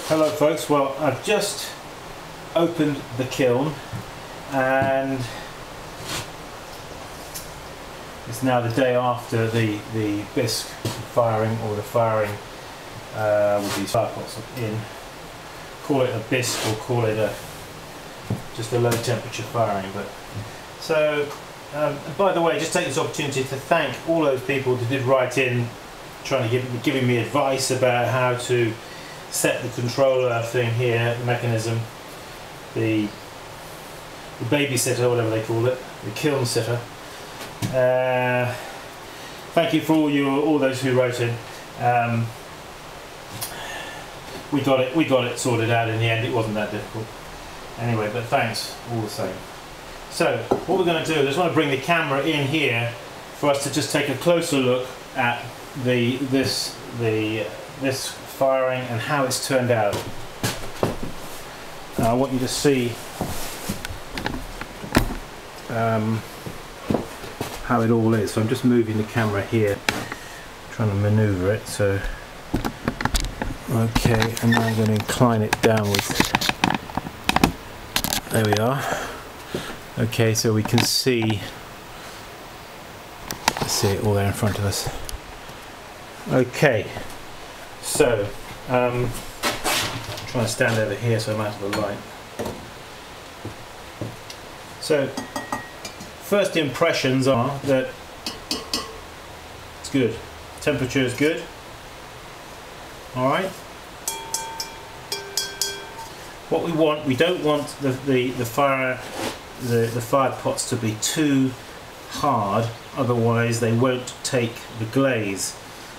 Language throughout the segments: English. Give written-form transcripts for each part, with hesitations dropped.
Hello folks, well I've just opened the kiln and it's now the day after the bisq firing, or the firing with these fire pots in. Call it a bisq or call it just a low temperature firing. But so by the way, just take this opportunity to thank all those people who did write in trying to giving me advice about how to set the controller thing here, the mechanism, the baby sitter, whatever they call it, the kiln sitter. Thank you for all those who wrote in. We got it sorted out in the end. It wasn't that difficult. Anyway, but thanks all the same. So what we're going to do is I just want to bring the camera in here for us to just take a closer look at this firing and how it's turned out. I want you to see how it all is. So I'm just moving the camera here, trying to maneuver it. So okay, and now I'm going to incline it downwards. There we are. Okay, so we can see it all there in front of us. Okay, so I'm trying to stand over here so I'm out of the light. So first impressions are that it's good. Temperature is good. All right. What we don't want the fire pots to be too hard, otherwise they won't take the glaze.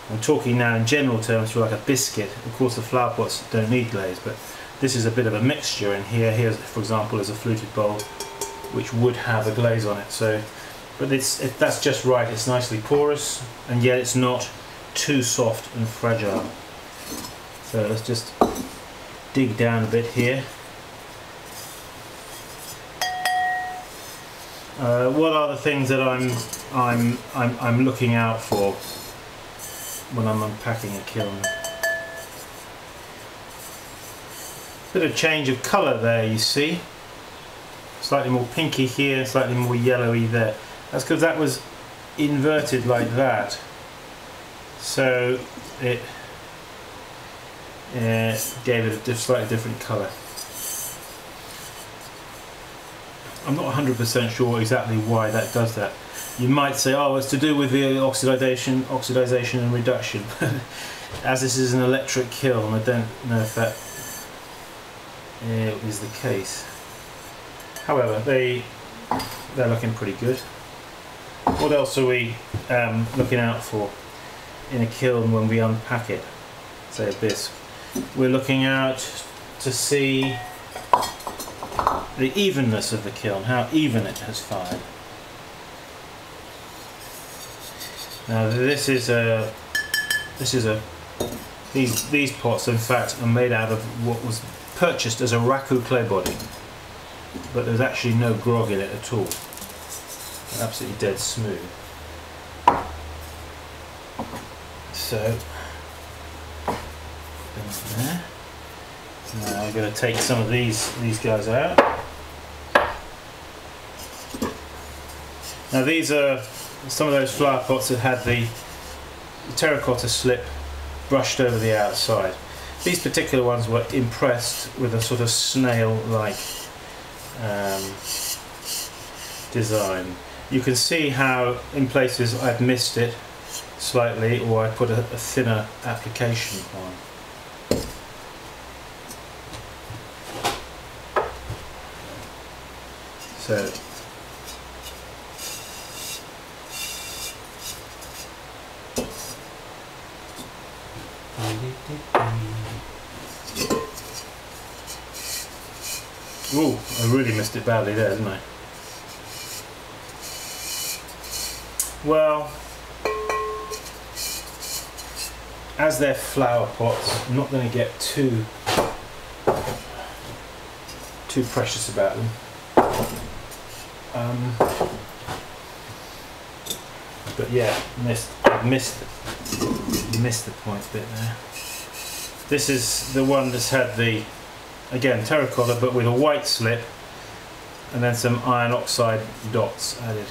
I'm talking now in general terms for like a biscuit. Of course the flower pots don't need glaze, but this is a bit of a mixture in here. Here, for example, is a fluted bowl which would have a glaze on it. So, but that's just right. It's nicely porous, and yet it's not too soft and fragile. So let's just dig down a bit here. What are the things that I'm looking out for when I'm unpacking a kiln? Bit of change of colour there, you see. Slightly more pinky here, slightly more yellowy there. That's because that was inverted like that. So it gave it a slightly different colour. I'm not 100% sure exactly why that does that. You might say, oh, it's to do with the oxidation and reduction. As this is an electric kiln, I don't know if that is the case. However, they're looking pretty good. What else are we looking out for in a kiln when we unpack it? Say a bisq. We're looking out to see the evenness of the kiln, how even it has fired. Now these pots in fact are made out of what was purchased as a raku clay body, but there's actually no grog in it at all. They're absolutely dead smooth. So there. So now I'm going to take some of these guys out. Now these are some of those flower pots that had the terracotta slip brushed over the outside. These particular ones were impressed with a sort of snail-like design. You can see how in places I've missed it slightly, or I put a thinner application on. So ooh, I really missed it badly there, didn't I? Well, as they're flower pots, I'm not going to get too precious about them. But yeah, missed the point bit there. This is the one that's had the, again, terracotta but with a white slip and then some iron oxide dots added.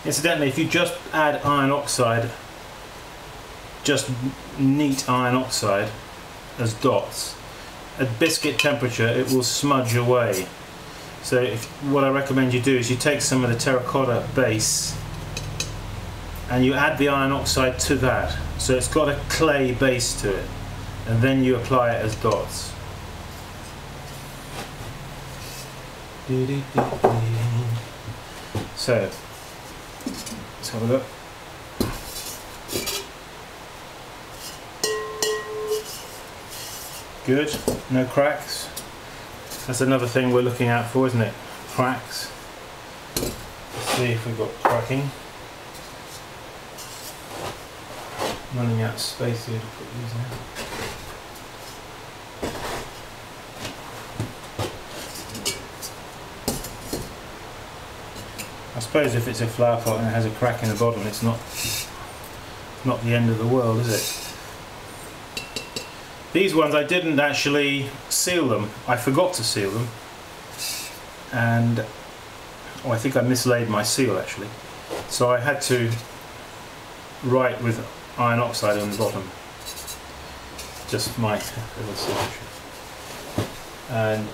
Incidentally, if you just add iron oxide, just neat iron oxide as dots, at biscuit temperature it will smudge away. So what I recommend you do is you take some of the terracotta base and you add the iron oxide to that, so it's got a clay base to it, and then you apply it as dots. So let's have a look. Good, no cracks. That's another thing we're looking out for, isn't it? Cracks. Let's see if we've got cracking. Running out of space here to put these in. I suppose if it's a flower pot and it has a crack in the bottom, it's not the end of the world, is it? These ones I didn't actually seal them. I forgot to seal them, and I think I mislaid my seal actually. So I had to write with iron oxide on the bottom. Just my little signature. And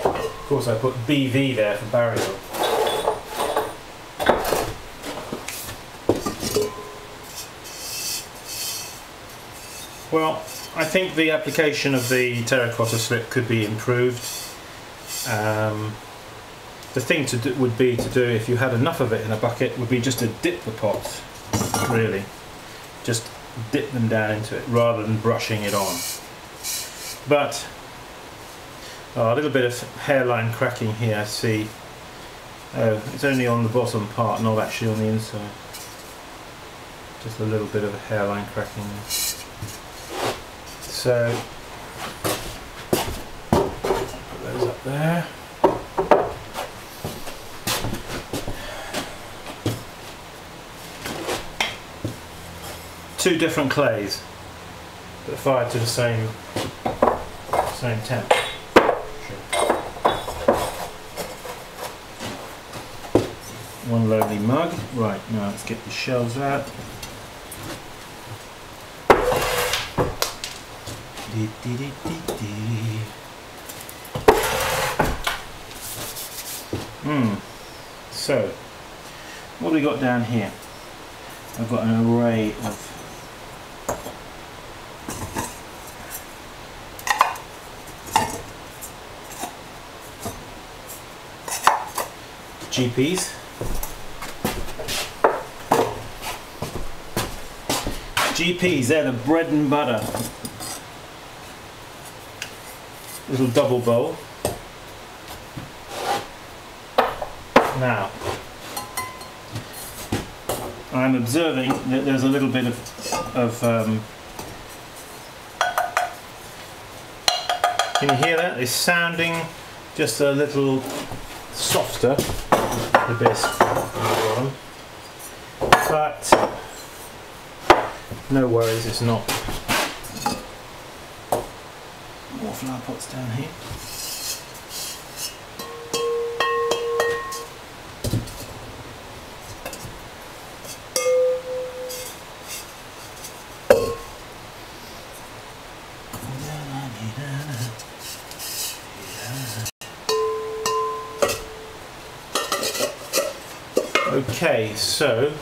of course I put BV there for burial. Well, I think the application of the terracotta slip could be improved. The thing to do would be to do, if you had enough of it in a bucket, would be just to dip the pots, really. Just dip them down into it rather than brushing it on. But a little bit of hairline cracking here, I see. Oh, it's only on the bottom part, not actually on the inside. Just a little bit of a hairline cracking there. So, put those up there. Two different clays, but fired to the same temp. One lovely mug. Right, now let's get the shells out. So, what have we got down here? I've got an array of GPs. GPs, they're the bread and butter. Little double bowl. Now, I'm observing that there's a little bit of can you hear that? It's sounding just a little softer, the bisque on the bottom, but no worries, it's not. More flower pots down here. Okay, so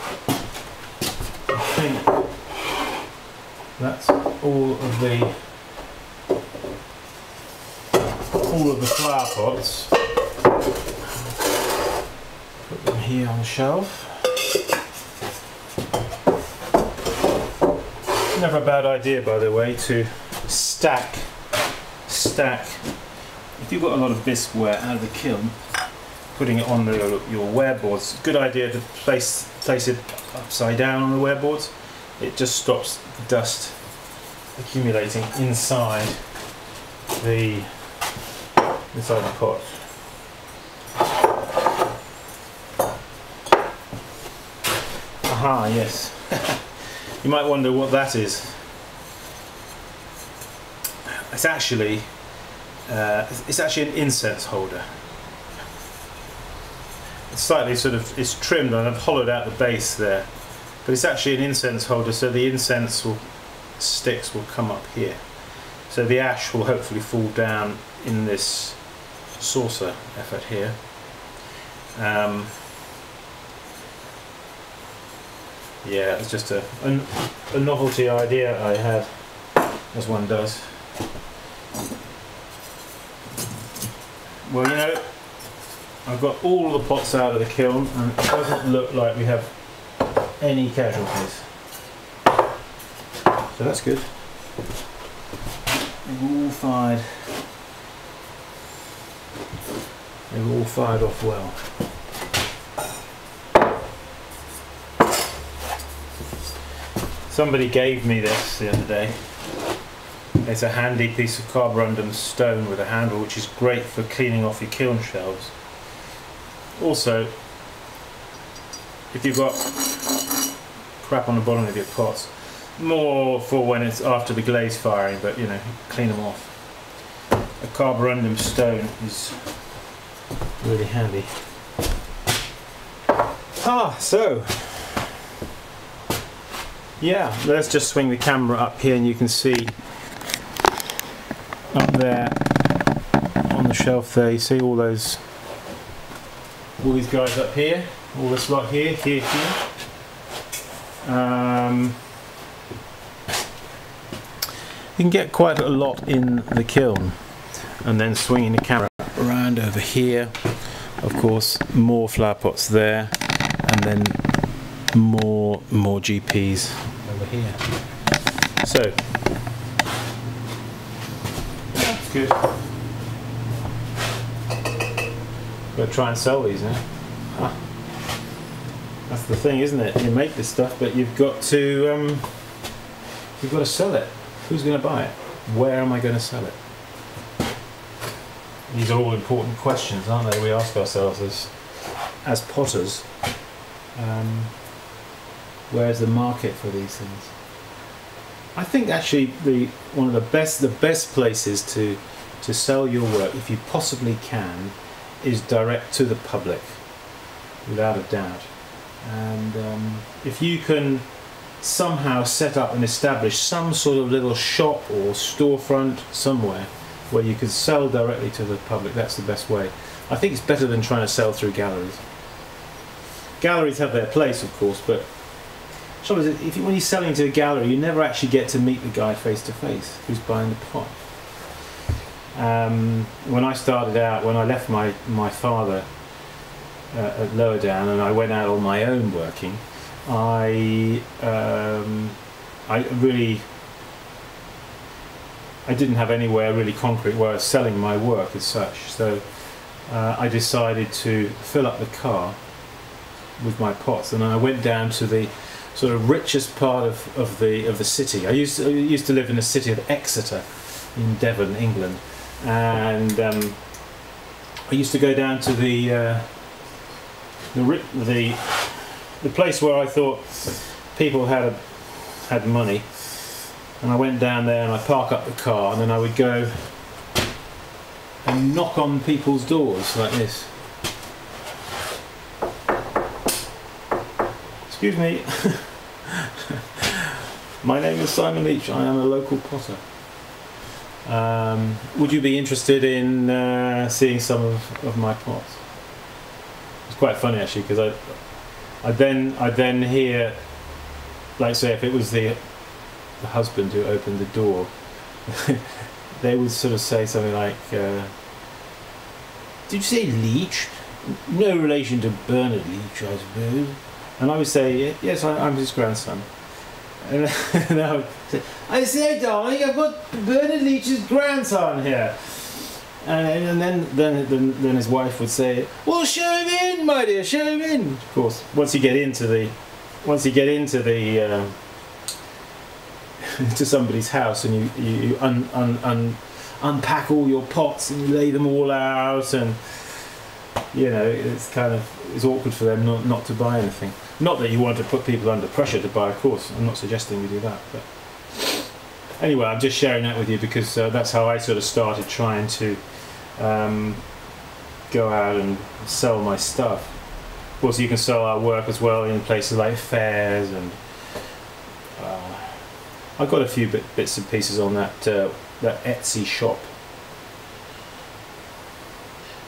I think that's all of the flower pots. Put them here on the shelf. Never a bad idea, by the way, to stack. If you've got a lot of bisque ware out of the kiln, putting it on your wear boards, good idea to place it upside down on the wear boards. It just stops the dust accumulating inside the pot. Aha, yes. You might wonder what that is. it's actually an incense holder. It's slightly it's trimmed and I've hollowed out the base there, but it's actually an incense holder, so the incense sticks will come up here. So the ash will hopefully fall down in this saucer effort here. Yeah, it's just a novelty idea I had, as one does. Well, you know, I've got all the pots out of the kiln and it doesn't look like we have any casualties. So that's good. They've all fired. They've all fired off well. Somebody gave me this the other day. It's a handy piece of carborundum stone with a handle, which is great for cleaning off your kiln shelves. Also, if you've got crap on the bottom of your pots, more for when it's after the glaze firing, but you know, clean them off. A carborundum stone is really handy. So yeah, let's just swing the camera up here and you can see up there on the shelf there, you see all these guys up here, all this lot here. You can get quite a lot in the kiln, and then swinging the camera around over here, of course, more flower pots there, and then more GPs over here. So that's good. Got to try and sell these now. That's the thing, isn't it? You make this stuff, but you've got to sell it. Who's going to buy it? Where am I going to sell it? These are all important questions, aren't they? We ask ourselves as potters. Where's the market for these things? I think actually one of the best places to sell your work, if you possibly can, is direct to the public, without a doubt. And if you can somehow set up and establish some sort of little shop or storefront somewhere where you could sell directly to the public, that's the best way. I think it's better than trying to sell through galleries. Galleries have their place, of course, but when you're selling to a gallery, you never actually get to meet the guy face to face who's buying the pot. When I started out, when I left my father at Lower Down and I went out on my own working, I didn't have anywhere really concrete where I was selling my work as such, so I decided to fill up the car with my pots, and I went down to the sort of richest part of the city. I used to live in the city of Exeter in Devon, England, and I used to go down to the place where I thought people had money, and I went down there and I park up the car, and then I would go and knock on people's doors like this. Excuse me. My name is Simon Leach. I am a local potter. Would you be interested in seeing some of my pots? It's quite funny actually, because I then hear, like, say if it was the husband who opened the door, they would sort of say something like, "Did you say Leach? No relation to Bernard Leach, I suppose?" And I would say, "Yes, I'm his grandson." And I say, "Darling, I've got Bernard Leach's grandson here." And then his wife would say, "Well, show him in, my dear, show him in." Of course, once you get into into somebody's house and you unpack all your pots and you lay them all out, and you know, it's awkward for them not to buy anything. Not that you want to put people under pressure to buy, of course. I'm not suggesting we do that, but Anyway, I'm just sharing that with you because that's how I sort of started trying to go out and sell my stuff. Of course, you can sell our work as well in places like fairs, and I've got a few bits and pieces on that Etsy shop.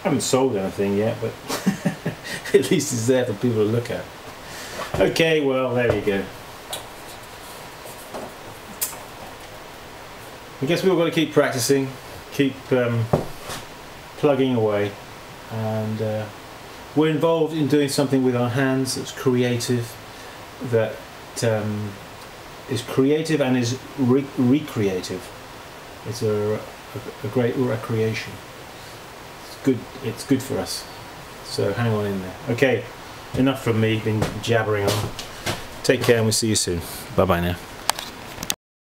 I haven't sold anything yet, but at least it's there for people to look at. Okay, well, there you go. I guess we've all got to keep practicing, keep plugging away, and we're involved in doing something with our hands that's creative, that is creative and is recreative. It's a great recreation. It's good for us. So hang on in there. Okay, enough from me, been jabbering on. Take care and we'll see you soon. Bye bye now.